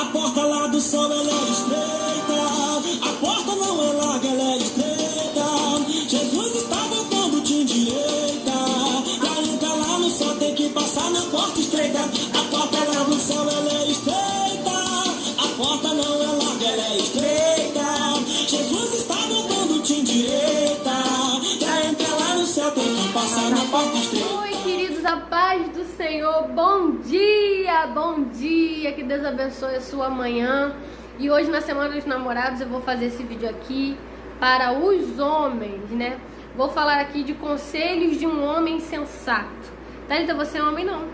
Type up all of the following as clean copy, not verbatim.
A porta lá do sol ela é estreita, a porta não é larga, ela é estreita. Jesus está voltando, te endireita. Pra entrar lá no céu tem que passar na porta estreita. A porta lá do céu ela é estreita, a porta não é larga, ela é estreita. Jesus está voltando, te endireita. Pra entrar lá no céu tem que passar na porta estreita. Oi, queridos, a paz do Senhor, bom dia, que Deus abençoe a sua manhã. E hoje, na Semana dos Namorados, eu vou fazer esse vídeo aqui para os homens, né? Vou falar aqui de conselhos de um homem sensato. Tá, então você é homem não,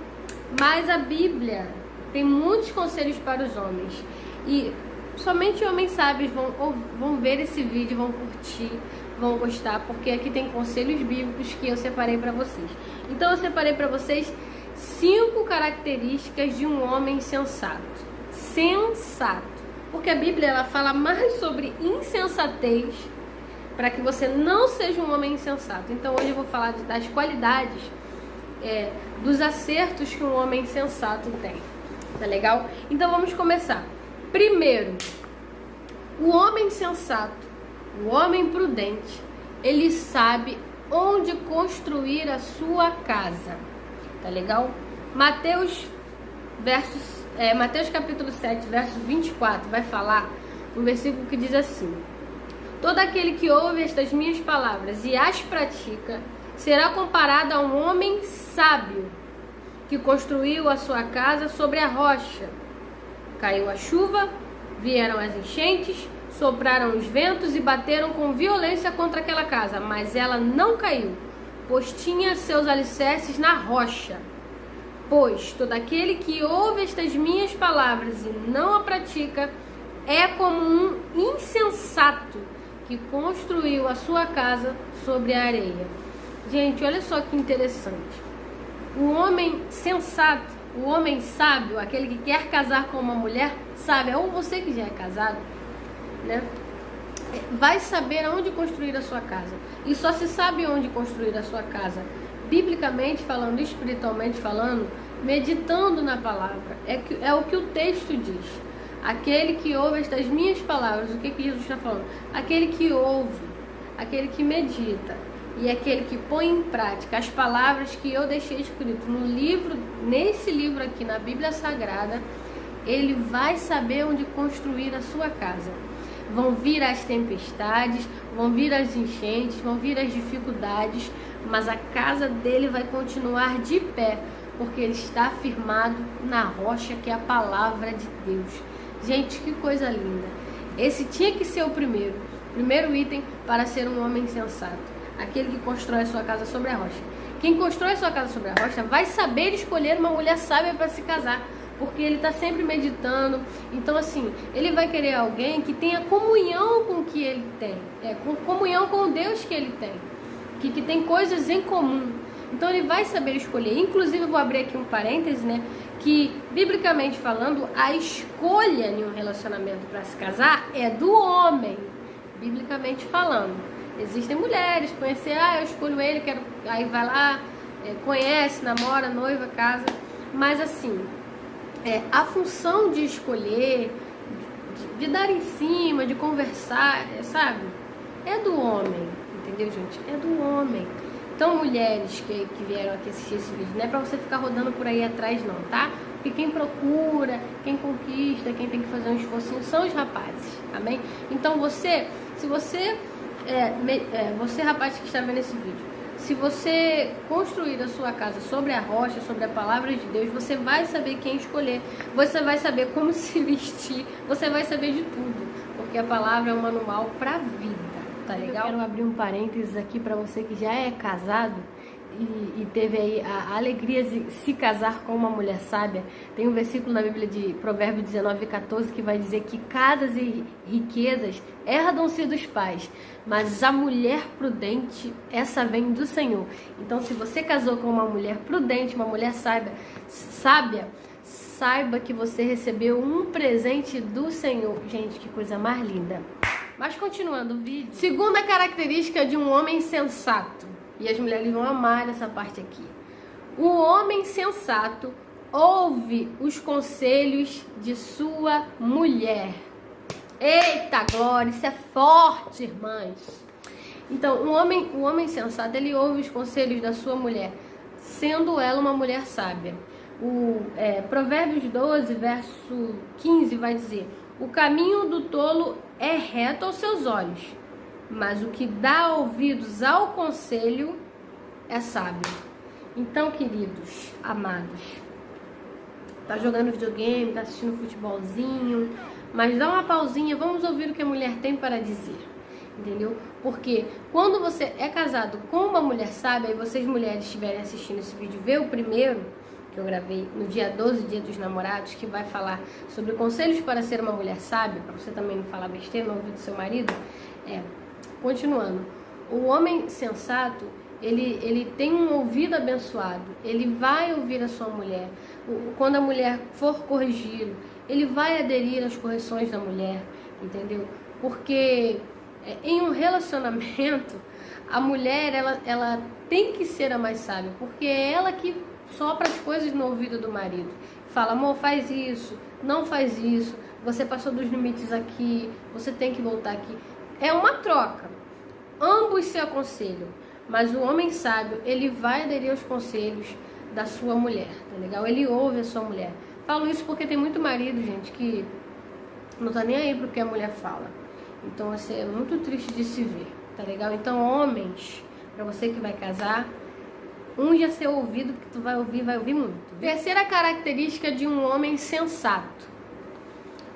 mas a Bíblia tem muitos conselhos para os homens. E somente homens sábios vão ver esse vídeo, vão curtir, vão gostar, porque aqui tem conselhos bíblicos que eu separei para vocês. Então eu separei para vocês 5 características de um homem sensato. Sensato. Porque a Bíblia ela fala mais sobre insensatez, para que você não seja um homem insensato. Então hoje eu vou falar das qualidades, dos acertos que um homem sensato tem. Tá legal? Então vamos começar. Primeiro, o homem sensato, o homem prudente, ele sabe onde construir a sua casa. Tá legal? Mateus capítulo 7, verso 24, vai falar um versículo que diz assim: todo aquele que ouve estas minhas palavras e as pratica, será comparado a um homem sábio, que construiu a sua casa sobre a rocha. Caiu a chuva, vieram as enchentes, sopraram os ventos e bateram com violência contra aquela casa, mas ela não caiu, pois tinha seus alicerces na rocha. Pois todo aquele que ouve estas minhas palavras e não a pratica é como um insensato que construiu a sua casa sobre a areia. Gente, olha só que interessante. O homem sensato, o homem sábio, aquele que quer casar com uma mulher sábia, ou você que já é casado, né, vai saber aonde construir a sua casa. E só se sabe onde construir a sua casa, biblicamente falando, espiritualmente falando, meditando na palavra. É o que o texto diz. Aquele que ouve estas minhas palavras, o que Jesus está falando? Aquele que ouve, aquele que medita e aquele que põe em prática as palavras que eu deixei escrito no livro, nesse livro aqui, na Bíblia Sagrada, ele vai saber onde construir a sua casa. Vão vir as tempestades, vão vir as enchentes, vão vir as dificuldades, mas a casa dele vai continuar de pé, porque ele está firmado na rocha que é a palavra de Deus. Gente, que coisa linda. Esse tinha que ser o primeiro item para ser um homem sensato. Aquele que constrói a sua casa sobre a rocha. Quem constrói a sua casa sobre a rocha vai saber escolher uma mulher sábia para se casar, porque ele está sempre meditando. Então assim, ele vai querer alguém que tenha comunhão com o que ele tem, comunhão com o Deus que ele tem, que tem coisas em comum. Então ele vai saber escolher. Inclusive eu vou abrir aqui um parêntese, né, que biblicamente falando, a escolha em um relacionamento para se casar é do homem, biblicamente falando. Existem mulheres que conhecem, eu escolho ele, quero, aí vai lá, conhece, namora, noiva, casa. Mas assim, a função de escolher, de dar em cima, de conversar, sabe? É do homem, entendeu, gente? É do homem. Então, mulheres que vieram aqui assistir esse vídeo, não é pra você ficar rodando por aí atrás não, tá? Porque quem procura, quem conquista, quem tem que fazer um esforcinho são os rapazes, amém? Então você rapaz que está vendo esse vídeo, se você construir a sua casa sobre a rocha, sobre a palavra de Deus, você vai saber quem escolher, você vai saber como se vestir, você vai saber de tudo, porque a palavra é um manual para a vida, tá legal? Eu quero abrir um parênteses aqui para você que já é casado e teve aí a alegria de se casar com uma mulher sábia. Tem um versículo na Bíblia de Provérbios 19:14 que vai dizer que casas e riquezas herdam-se dos pais, mas a mulher prudente, essa vem do Senhor. Então, se você casou com uma mulher prudente, uma mulher sábia, saiba que você recebeu um presente do Senhor. Gente, que coisa mais linda. Mas continuando o vídeo, segunda característica de um homem sensato. E as mulheres vão amar essa parte aqui. O homem sensato ouve os conselhos de sua mulher. Eita glória, isso é forte, irmãs. Então, o homem sensato, ele ouve os conselhos da sua mulher, sendo ela uma mulher sábia. Provérbios 12, verso 15 vai dizer: o caminho do tolo é reto aos seus olhos, mas o que dá ouvidos ao conselho é sábio. Então, queridos, amados, tá jogando videogame, tá assistindo futebolzinho, mas dá uma pausinha, vamos ouvir o que a mulher tem para dizer, entendeu? Porque quando você é casado com uma mulher sábia, e vocês mulheres estiverem assistindo esse vídeo, vê o primeiro que eu gravei no dia 12, dia dos namorados, que vai falar sobre conselhos para ser uma mulher sábia, para você também não falar besteira no ouvido do seu marido. Continuando, o homem sensato, ele tem um ouvido abençoado, ele vai ouvir a sua mulher. Quando a mulher for corrigi-lo, ele vai aderir às correções da mulher, entendeu? Porque em um relacionamento, a mulher, ela tem que ser a mais sábia, porque é ela que sopra as coisas no ouvido do marido. Fala: amor, faz isso, não faz isso, você passou dos limites aqui, você tem que voltar aqui. É uma troca, ambos se aconselham, mas o homem sábio, ele vai aderir aos conselhos da sua mulher, tá legal? Ele ouve a sua mulher. Falo isso porque tem muito marido, gente, que não tá nem aí pro que a mulher fala. Então, assim, é muito triste de se ver, tá legal? Então, homens, pra você que vai casar, unge a seu ouvido, que tu vai ouvir muito. Terceira característica de um homem sensato.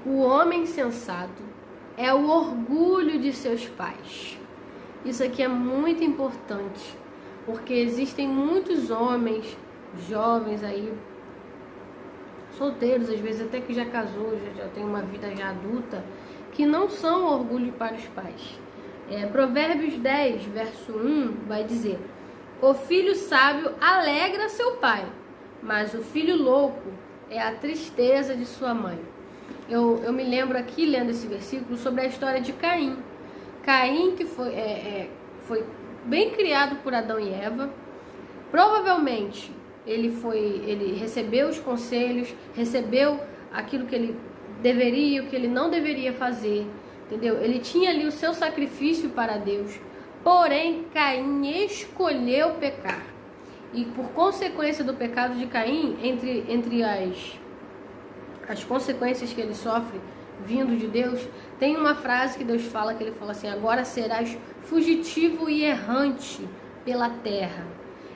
O homem sensato é o orgulho de seus pais. Isso aqui é muito importante, porque existem muitos homens jovens aí, solteiros, às vezes até que já casou, já tem uma vida já adulta, que não são orgulho para os pais. Provérbios 10, verso 1, vai dizer: o filho sábio alegra seu pai, mas o filho louco é a tristeza de sua mãe. Eu me lembro aqui, lendo esse versículo, sobre a história de Caim. Caim, que foi bem criado por Adão e Eva. Provavelmente ele recebeu os conselhos, recebeu aquilo que ele deveria, o que ele não deveria fazer, entendeu? Ele tinha ali o seu sacrifício para Deus. Porém, Caim escolheu pecar. E por consequência do pecado de Caim, entre as consequências que ele sofre vindo de Deus, tem uma frase que Deus fala, que ele fala assim: agora serás fugitivo e errante pela terra.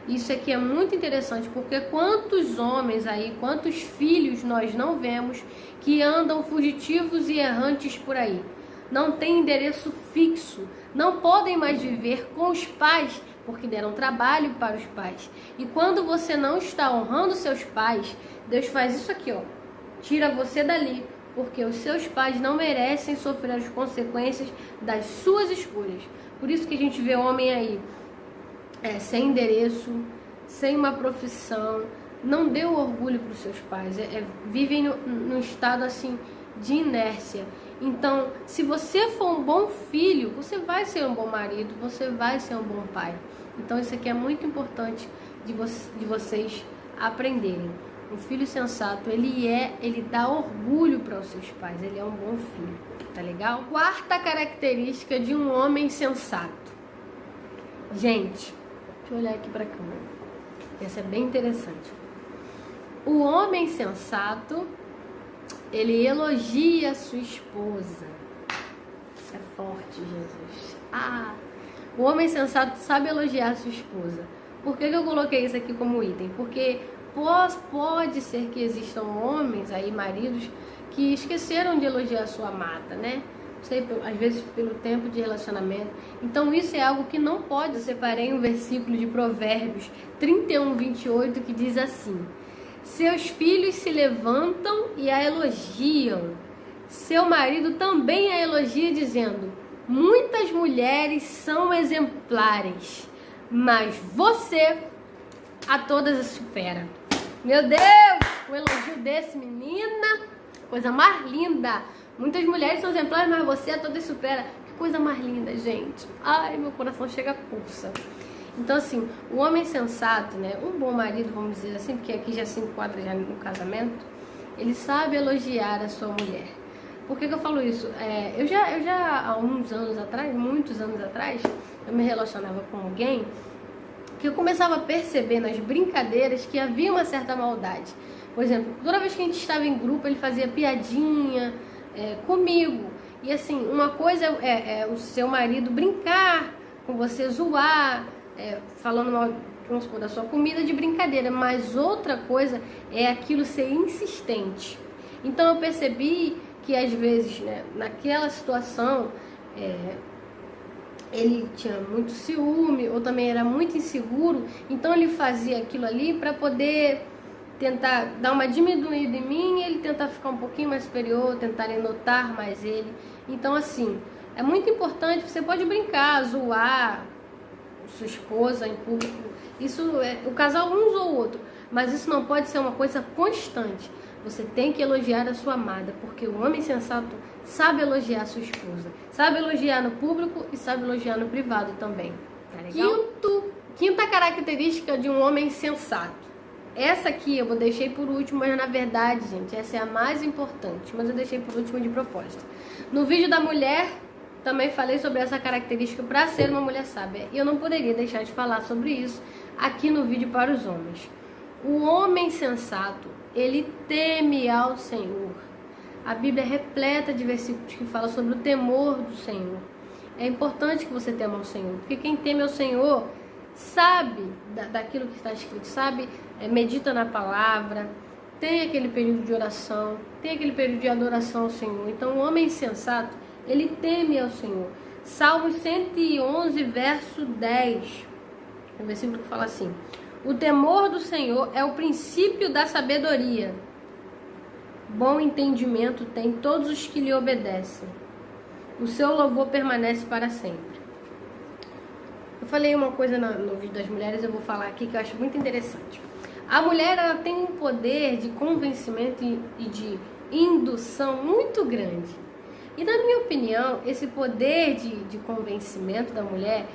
Isso aqui é muito interessante, porque quantos homens aí, quantos filhos nós não vemos que andam fugitivos e errantes por aí? Não tem endereço fixo, não podem mais viver com os pais, porque deram trabalho para os pais. E quando você não está honrando seus pais, Deus faz isso aqui, ó, tira você dali, porque os seus pais não merecem sofrer as consequências das suas escolhas. Por isso que a gente vê homem aí sem endereço, sem uma profissão, não deu orgulho para os seus pais, vivem num estado assim de inércia. Então, se você for um bom filho, você vai ser um bom marido, você vai ser um bom pai. Então, isso aqui é muito importante de vocês aprenderem. Um filho sensato, ele dá orgulho para os seus pais, ele é um bom filho, tá legal? Quarta característica de um homem sensato. Gente, deixa eu olhar aqui para a câmera. Essa é bem interessante. O homem sensato, ele elogia a sua esposa. É forte, Jesus. O homem sensato sabe elogiar a sua esposa. Por que eu coloquei isso aqui como item? Porque pode ser que existam homens aí, maridos, que esqueceram de elogiar a sua amada, né? Não sei, às vezes pelo tempo de relacionamento. Então isso é algo que não pode. Eu separei um versículo de Provérbios 31, 28, que diz assim: seus filhos se levantam e a elogiam. Seu marido também a elogia, dizendo: muitas mulheres são exemplares, mas você a todas as supera. Meu Deus, o elogio desse, menina, coisa mais linda. Muitas mulheres são exemplares, mas você a todas supera. Que coisa mais linda, gente. Ai, meu coração chega a pulsa. Então, assim, o homem sensato, né, um bom marido, vamos dizer assim, porque aqui já se enquadra já no casamento, ele sabe elogiar a sua mulher. Por que eu falo isso? Eu já há uns anos atrás, muitos anos atrás, eu me relacionava com alguém que eu começava a perceber nas brincadeiras que havia uma certa maldade. Por exemplo, toda vez que a gente estava em grupo, ele fazia piadinha comigo. E assim, uma coisa é o seu marido brincar com você, zoar, falando mal, vamos supor, da sua comida de brincadeira, mas outra coisa é aquilo ser insistente. Então eu percebi que às vezes, né, naquela situação, ele tinha muito ciúme ou também era muito inseguro, então ele fazia aquilo ali para poder tentar dar uma diminuída em mim e ele tentar ficar um pouquinho mais superior, tentar notar mais ele. Então assim, é muito importante, você pode brincar, zoar sua esposa em público, isso é o casal uns ou outro, mas isso não pode ser uma coisa constante. Você tem que elogiar a sua amada, porque o homem sensato sabe elogiar a sua esposa, sabe elogiar no público e sabe elogiar no privado também. Tá legal? Quinta característica de um homem sensato. Essa aqui eu deixei por último, mas na verdade, gente, essa é a mais importante, mas eu deixei por último de propósito. No vídeo da mulher, também falei sobre essa característica para ser uma mulher sábia. E eu não poderia deixar de falar sobre isso aqui no vídeo para os homens. O homem sensato, ele teme ao Senhor. A Bíblia é repleta de versículos que falam sobre o temor do Senhor. É importante que você tema ao Senhor, porque quem teme ao Senhor sabe daquilo que está escrito, sabe, medita na palavra, tem aquele período de oração, tem aquele período de adoração ao Senhor. Então o homem sensato, ele teme ao Senhor. Salmos 111, verso 10, o versículo que fala assim: o temor do Senhor é o princípio da sabedoria. Bom entendimento tem todos os que lhe obedecem. O seu louvor permanece para sempre. Eu falei uma coisa no vídeo das mulheres, eu vou falar aqui que eu acho muito interessante. A mulher, ela tem um poder de convencimento e de indução muito grande. E na minha opinião, esse poder de convencimento da mulher,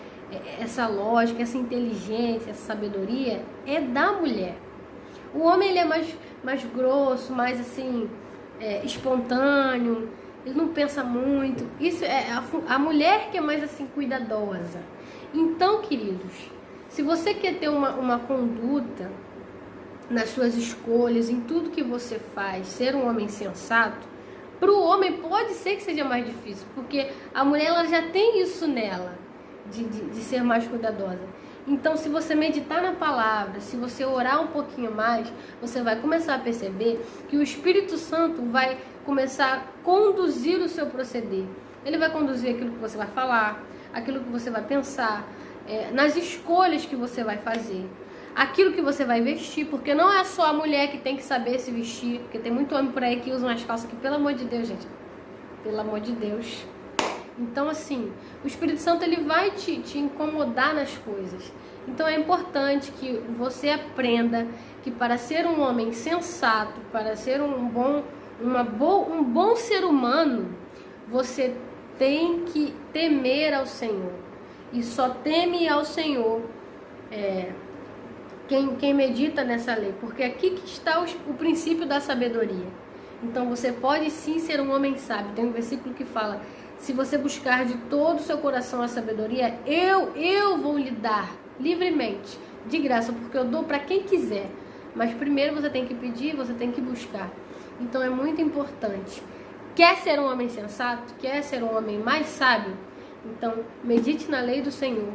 essa lógica, essa inteligência, essa sabedoria, é da mulher. O homem, ele é mais grosso, mais assim, espontâneo, ele não pensa muito. Isso é a mulher que é mais assim, cuidadosa. Então, queridos, se você quer ter uma conduta nas suas escolhas, em tudo que você faz, ser um homem sensato, para o homem pode ser que seja mais difícil, porque a mulher, ela já tem isso nela, de ser mais cuidadosa. Então, se você meditar na palavra, se você orar um pouquinho mais, você vai começar a perceber que o Espírito Santo vai começar a conduzir o seu proceder. Ele vai conduzir aquilo que você vai falar, aquilo que você vai pensar, nas escolhas que você vai fazer, aquilo que você vai vestir, porque não é só a mulher que tem que saber se vestir, porque tem muito homem por aí que usa umas calças que, pelo amor de Deus, gente, pelo amor de Deus. Então, assim, o Espírito Santo, ele vai te incomodar nas coisas. Então, é importante que você aprenda que para ser um homem sensato, para ser um bom ser humano, você tem que temer ao Senhor. E só teme ao Senhor quem medita nessa lei. Porque aqui que está o princípio da sabedoria. Então, você pode sim ser um homem sábio. Tem um versículo que fala: se você buscar de todo o seu coração a sabedoria, eu vou lhe dar livremente, de graça, porque eu dou para quem quiser. Mas primeiro você tem que pedir, você tem que buscar. Então é muito importante. Quer ser um homem sensato? Quer ser um homem mais sábio? Então medite na lei do Senhor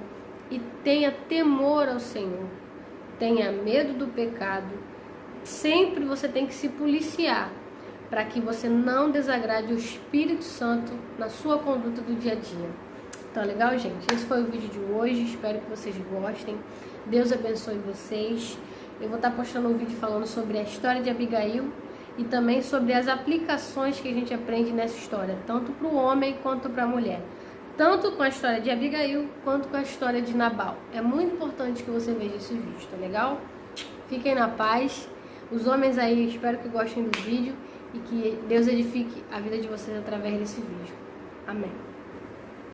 e tenha temor ao Senhor. Tenha medo do pecado. Sempre você tem que se policiar para que você não desagrade o Espírito Santo na sua conduta do dia a dia. Então, legal, gente? Esse foi o vídeo de hoje. Espero que vocês gostem. Deus abençoe vocês. Eu vou estar postando um vídeo falando sobre a história de Abigail e também sobre as aplicações que a gente aprende nessa história, tanto para o homem quanto para a mulher. Tanto com a história de Abigail quanto com a história de Nabal. É muito importante que você veja esse vídeo, tá legal? Fiquem na paz. Os homens aí, espero que gostem do vídeo e que Deus edifique a vida de vocês através desse vídeo. Amém.